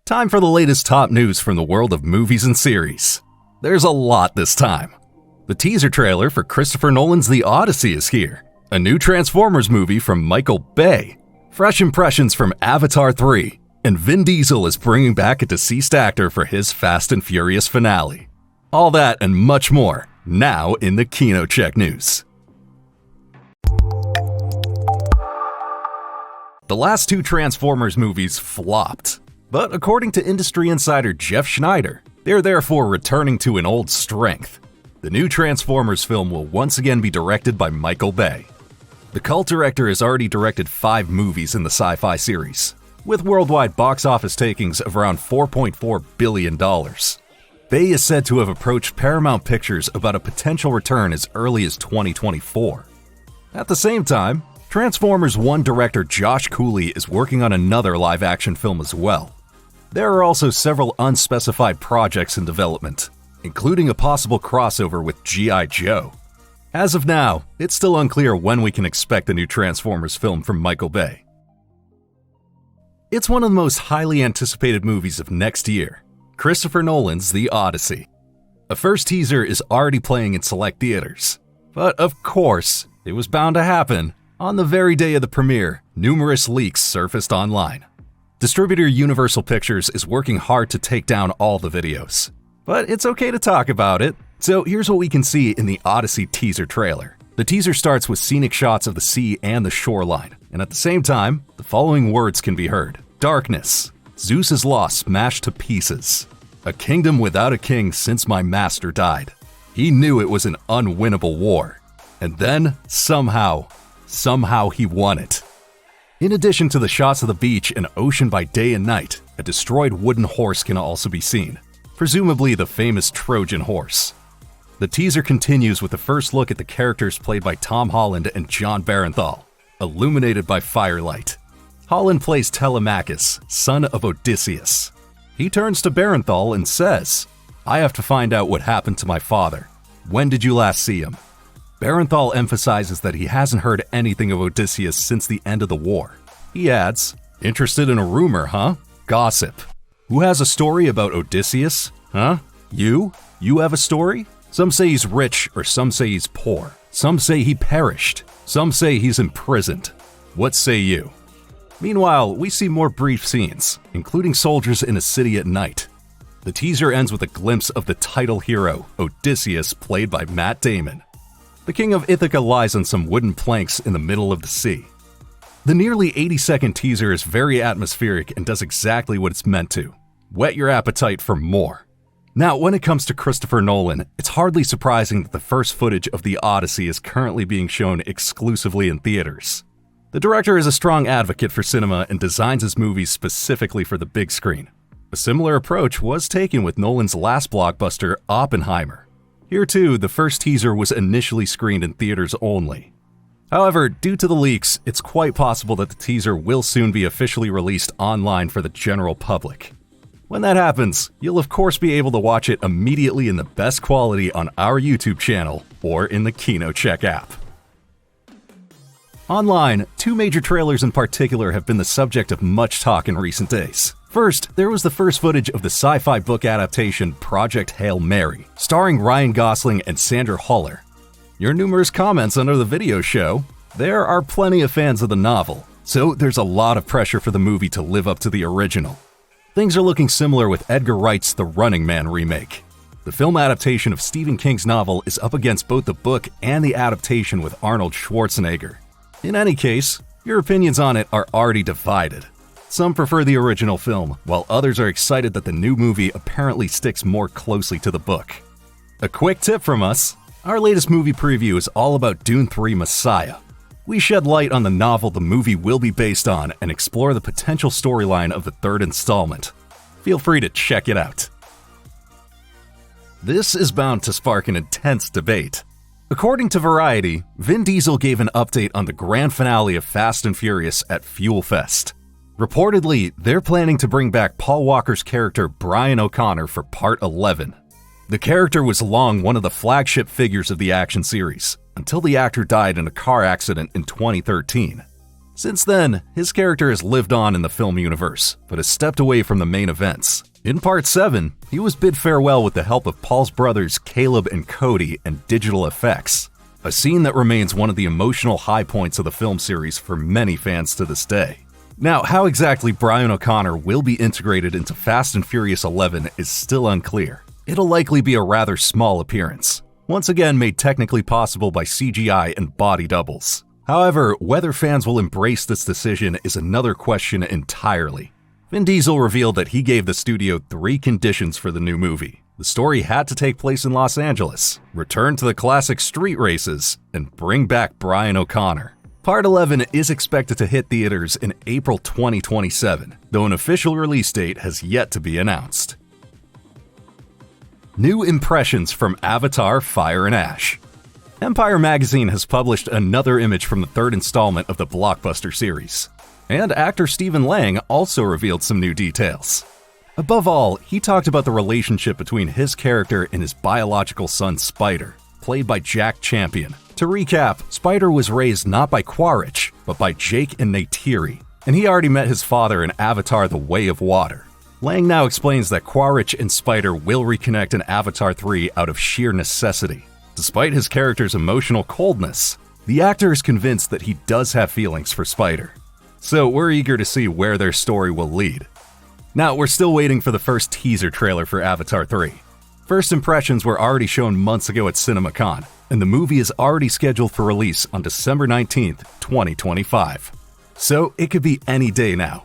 Time for the latest top news from the world of movies and series. There's a lot this time. The teaser trailer for Christopher Nolan's The Odyssey is here, a new Transformers movie from Michael Bay, fresh impressions from Avatar 3, and Vin Diesel is bringing back a deceased actor for his Fast and Furious finale. All that and much more, now in the KinoCheck news. The last two Transformers movies flopped, but according to industry insider Jeff Sneider, they're therefore returning to an old strength. The new Transformers film will once again be directed by Michael Bay. The cult director has already directed 5 movies in the sci-fi series, with worldwide box office takings of around $4.4 billion. Bay is said to have approached Paramount Pictures about a potential return as early as 2024. At the same time, Transformers 1 director Josh Cooley is working on another live-action film as well. There are also several unspecified projects in development, including a possible crossover with G.I. Joe. As of now, it's still unclear when we can expect a new Transformers film from Michael Bay. It's one of the most highly anticipated movies of next year, Christopher Nolan's The Odyssey. A first teaser is already playing in select theaters, but of course, it was bound to happen. On the very day of the premiere, numerous leaks surfaced online. Distributor Universal Pictures is working hard to take down all the videos, but it's okay to talk about it. So here's what we can see in the Odyssey teaser trailer. The teaser starts with scenic shots of the sea and the shoreline, and at the same time, the following words can be heard. Darkness. Zeus is lost, smashed to pieces. A kingdom without a king since my master died. He knew it was an unwinnable war. And then, somehow he won it. In addition to the shots of the beach and ocean by day and night, a destroyed wooden horse can also be seen, presumably the famous Trojan horse. The teaser continues with the first look at the characters played by Tom Holland and Jon Bernthal, illuminated by firelight. Holland plays Telemachus, son of Odysseus. He turns to Bernthal and says, "I have to find out what happened to my father. When did you last see him?" Bernthal emphasizes that he hasn't heard anything of Odysseus since the end of the war. He adds, "Interested in a rumor, huh? Gossip. Who has a story about Odysseus? Huh? You? You have a story? Some say he's rich or some say he's poor. Some say he perished. Some say he's imprisoned. What say you?" Meanwhile, we see more brief scenes, including soldiers in a city at night. The teaser ends with a glimpse of the title hero, Odysseus, played by Matt Damon. The king of Ithaca lies on some wooden planks in the middle of the sea. The nearly 80-second teaser is very atmospheric and does exactly what it's meant to. Whet your appetite for more. Now, when it comes to Christopher Nolan, it's hardly surprising that the first footage of The Odyssey is currently being shown exclusively in theaters. The director is a strong advocate for cinema and designs his movies specifically for the big screen. A similar approach was taken with Nolan's last blockbuster, Oppenheimer. Here too, the first teaser was initially screened in theaters only. However, due to the leaks, it's quite possible that the teaser will soon be officially released online for the general public. When that happens, you'll of course be able to watch it immediately in the best quality on our YouTube channel or in the KinoCheck app. Online, 2 major trailers in particular have been the subject of much talk in recent days. First, there was the first footage of the sci-fi book adaptation Project Hail Mary, starring Ryan Gosling and Sandra Hüller. Your numerous comments under the video show, there are plenty of fans of the novel, so there's a lot of pressure for the movie to live up to the original. Things are looking similar with Edgar Wright's The Running Man remake. The film adaptation of Stephen King's novel is up against both the book and the adaptation with Arnold Schwarzenegger. In any case, your opinions on it are already divided. Some prefer the original film, while others are excited that the new movie apparently sticks more closely to the book. A quick tip from us, our latest movie preview is all about Dune 3 Messiah. We shed light on the novel the movie will be based on and explore the potential storyline of the 3rd installment. Feel free to check it out. This is bound to spark an intense debate. According to Variety, Vin Diesel gave an update on the grand finale of Fast and Furious at Fuel Fest. Reportedly, they're planning to bring back Paul Walker's character Brian O'Connor for Part 11. The character was long one of the flagship figures of the action series, until the actor died in a car accident in 2013. Since then, his character has lived on in the film universe, but has stepped away from the main events. In Part 7, he was bid farewell with the help of Paul's brothers Caleb and Cody and digital effects, a scene that remains one of the emotional high points of the film series for many fans to this day. Now, how exactly Brian O'Connor will be integrated into Fast and Furious 11 is still unclear. It'll likely be a rather small appearance, once again made technically possible by CGI and body doubles. However, whether fans will embrace this decision is another question entirely. Vin Diesel revealed that he gave the studio 3 conditions for the new movie. The story had to take place in Los Angeles, return to the classic street races, and bring back Brian O'Connor. Part 11 is expected to hit theaters in April 2027, though an official release date has yet to be announced. New impressions from Avatar: Fire and Ash. Empire Magazine has published another image from the 3rd installment of the blockbuster series, and actor Stephen Lang also revealed some new details. Above all, he talked about the relationship between his character and his biological son Spider, played by Jack Champion. To recap, Spider was raised not by Quaritch, but by Jake and Neytiri, and he already met his father in Avatar: The Way of Water. Lang now explains that Quaritch and Spider will reconnect in Avatar 3 out of sheer necessity. Despite his character's emotional coldness, the actor is convinced that he does have feelings for Spider. So we're eager to see where their story will lead. Now, we're still waiting for the first teaser trailer for Avatar 3. First impressions were already shown months ago at CinemaCon, and the movie is already scheduled for release on December 19th, 2025. So it could be any day now.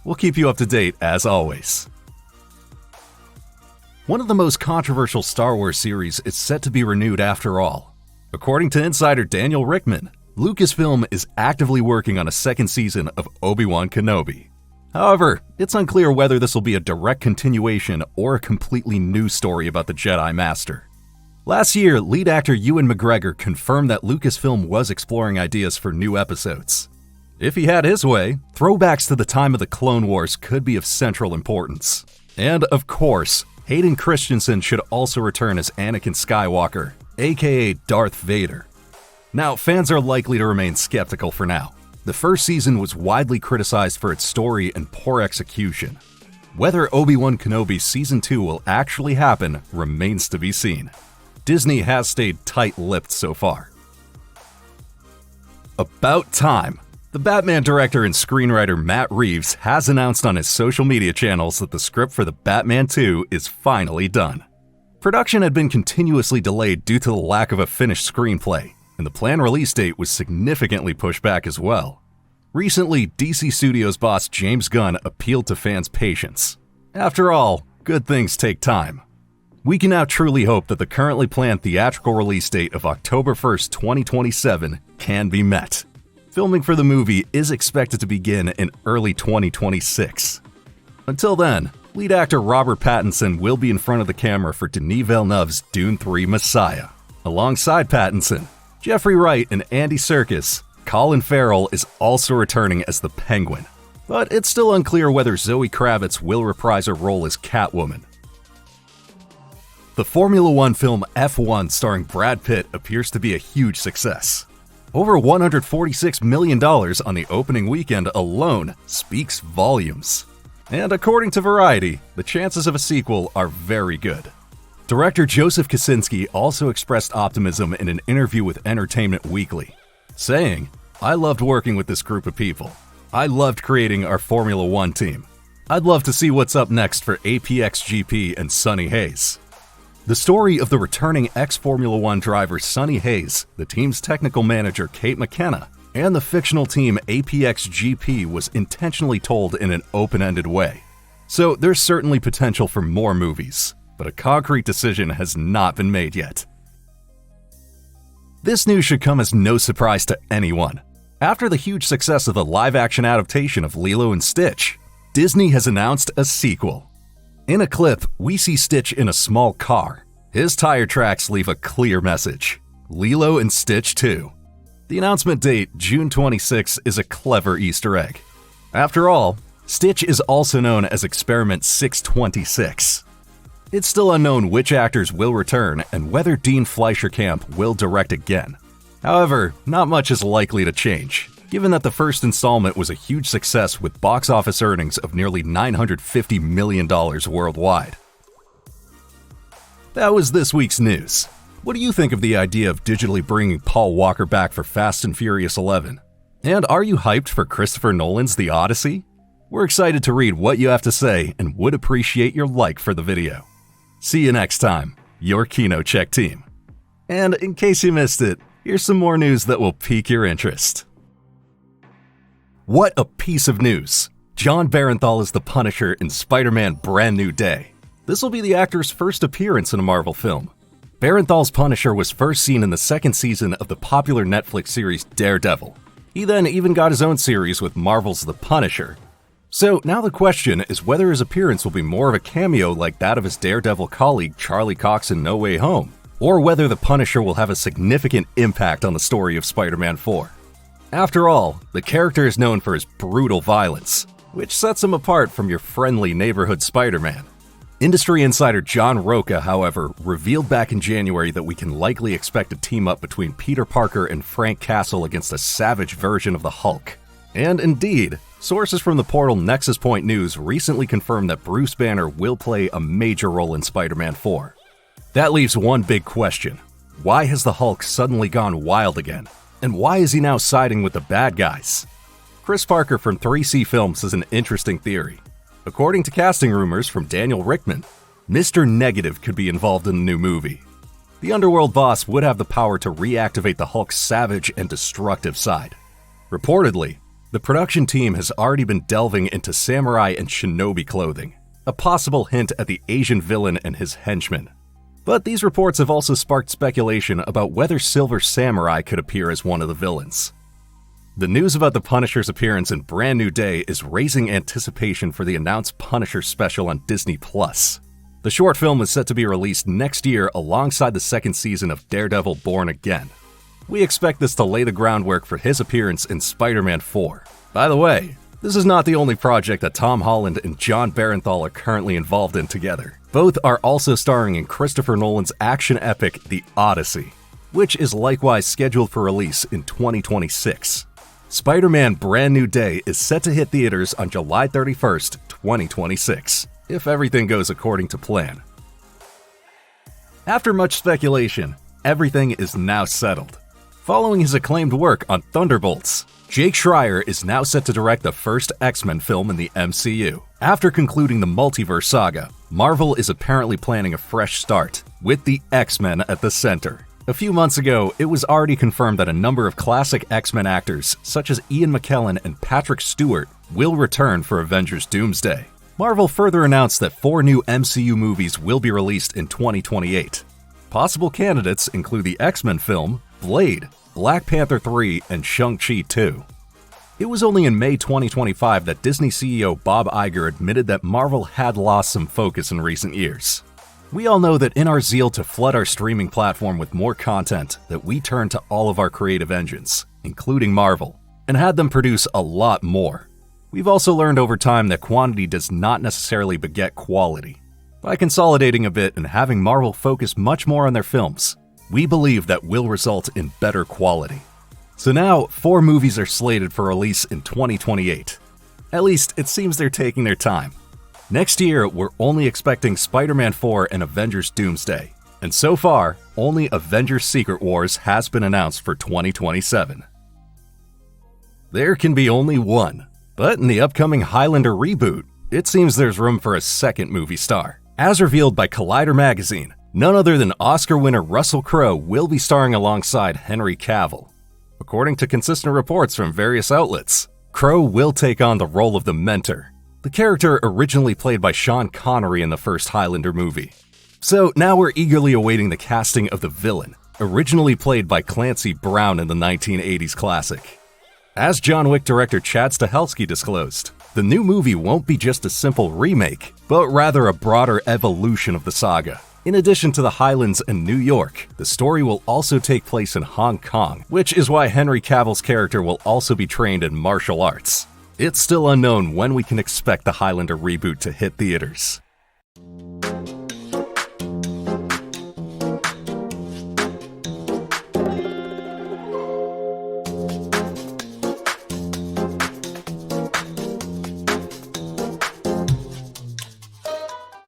We'll keep you up to date as always. One of the most controversial Star Wars series is set to be renewed after all. According to insider Daniel Rickman, Lucasfilm is actively working on a second season of Obi-Wan Kenobi. However, it's unclear whether this will be a direct continuation or a completely new story about the Jedi Master. Last year, lead actor Ewan McGregor confirmed that Lucasfilm was exploring ideas for new episodes. If he had his way, throwbacks to the time of the Clone Wars could be of central importance. And of course, Hayden Christensen should also return as Anakin Skywalker, aka Darth Vader. Now, fans are likely to remain skeptical for now. The first season was widely criticized for its story and poor execution. Whether Obi-Wan Kenobi Season 2 will actually happen remains to be seen. Disney has stayed tight-lipped so far. About time! The Batman director and screenwriter Matt Reeves has announced on his social media channels that the script for The Batman 2 is finally done. Production had been continuously delayed due to the lack of a finished screenplay, and the planned release date was significantly pushed back as well. Recently, DC Studios boss James Gunn appealed to fans' patience. After all, good things take time. We can now truly hope that the currently planned theatrical release date of October 1st, 2027 can be met. Filming for the movie is expected to begin in early 2026. Until then, lead actor Robert Pattinson will be in front of the camera for Denis Villeneuve's Dune 3 Messiah. Alongside Pattinson, Jeffrey Wright and Andy Serkis, Colin Farrell is also returning as the Penguin. But it's still unclear whether Zoe Kravitz will reprise her role as Catwoman. The Formula One film F1 starring Brad Pitt appears to be a huge success. Over $146 million on the opening weekend alone speaks volumes. And according to Variety, the chances of a sequel are very good. Director Joseph Kosinski also expressed optimism in an interview with Entertainment Weekly, saying, "I loved working with this group of people. I loved creating our Formula One team. I'd love to see what's up next for APXGP and Sonny Hayes." The story of the returning ex-Formula One driver Sonny Hayes, the team's technical manager Kate McKenna, and the fictional team APXGP was intentionally told in an open-ended way. So there's certainly potential for more movies, but a concrete decision has not been made yet. This news should come as no surprise to anyone. After the huge success of the live-action adaptation of Lilo and Stitch, Disney has announced a sequel. In a clip, we see Stitch in a small car. His tire tracks leave a clear message: Lilo and Stitch 2. The announcement date, June 26, is a clever Easter egg. After all, Stitch is also known as Experiment 626. It's still unknown which actors will return and whether Dean Fleischerkamp will direct again. However, not much is likely to change. given that the first installment was a huge success with box office earnings of nearly $950 million worldwide. That was this week's news. What do you think of the idea of digitally bringing Paul Walker back for Fast and Furious 11? And are you hyped for Christopher Nolan's The Odyssey? We're excited to read what you have to say and would appreciate your like for the video. See you next time, your KinoCheck team. And in case you missed it, here's some more news that will pique your interest. What a piece of news! Jon Bernthal is the Punisher in Spider-Man Brand New Day. This will be the actor's first appearance in a Marvel film. Bernthal's Punisher was first seen in the second season of the popular Netflix series Daredevil. He then even got his own series with Marvel's The Punisher. So now the question is whether his appearance will be more of a cameo like that of his Daredevil colleague Charlie Cox in No Way Home, or whether the Punisher will have a significant impact on the story of Spider-Man 4. After all, the character is known for his brutal violence, which sets him apart from your friendly neighborhood Spider-Man. Industry insider John Roca, however, revealed back in January that we can likely expect a team-up between Peter Parker and Frank Castle against a savage version of the Hulk. And indeed, sources from the portal Nexus Point News recently confirmed that Bruce Banner will play a major role in Spider-Man 4. That leaves one big question. Why has the Hulk suddenly gone wild again? And why is he now siding with the bad guys? Chris Parker from 3C Films has an interesting theory. According to casting rumors from Daniel Rickman, Mr. Negative could be involved in the new movie. The Underworld boss would have the power to reactivate the Hulk's savage and destructive side. Reportedly, the production team has already been delving into samurai and shinobi clothing, a possible hint at the Asian villain and his henchmen. But these reports have also sparked speculation about whether Silver Samurai could appear as one of the villains. The news about the Punisher's appearance in Brand New Day is raising anticipation for the announced Punisher special on Disney+. The short film is set to be released next year alongside the second season of Daredevil Born Again. We expect this to lay the groundwork for his appearance in Spider-Man 4. By the way, this is not the only project that Tom Holland and Jon Bernthal are currently involved in together. Both are also starring in Christopher Nolan's action epic The Odyssey, which is likewise scheduled for release in 2026. Spider-Man Brand New Day is set to hit theaters on July 31st, 2026, if everything goes according to plan. After much speculation, everything is now settled. Following his acclaimed work on Thunderbolts, Jake Schreier is now set to direct the first X-Men film in the MCU. After concluding the multiverse saga, Marvel is apparently planning a fresh start, with the X-Men at the center. A few months ago, it was already confirmed that a number of classic X-Men actors, such as Ian McKellen and Patrick Stewart, will return for Avengers Doomsday. Marvel further announced that 4 new MCU movies will be released in 2028. Possible candidates include the X-Men film, Blade, Black Panther 3, and Shang-Chi 2. It was only in May 2025 that Disney CEO Bob Iger admitted that Marvel had lost some focus in recent years. We all know that in our zeal to flood our streaming platform with more content, that we turned to all of our creative engines, including Marvel, and had them produce a lot more. We've also learned over time that quantity does not necessarily beget quality. By consolidating a bit and having Marvel focus much more on their films, we believe that will result in better quality. So now, 4 movies are slated for release in 2028. At least, it seems they're taking their time. Next year, we're only expecting Spider-Man 4 and Avengers Doomsday. And so far, only Avengers Secret Wars has been announced for 2027. There can be only one. But in the upcoming Highlander Reboot, it seems there's room for a second movie star. As revealed by Collider magazine, none other than Oscar winner Russel Crowe will be starring alongside Henry Cavill. According to consistent reports from various outlets, Crowe will take on the role of the Mentor, the character originally played by Sean Connery in the first Highlander movie. So now we're eagerly awaiting the casting of the villain, originally played by Clancy Brown in the 1980s classic. As John Wick director Chad Stahelski disclosed, the new movie won't be just a simple remake, but rather a broader evolution of the saga. In addition to the Highlands and New York, the story will also take place in Hong Kong, which is why Henry Cavill's character will also be trained in martial arts. It's still unknown when we can expect the Highlander reboot to hit theaters.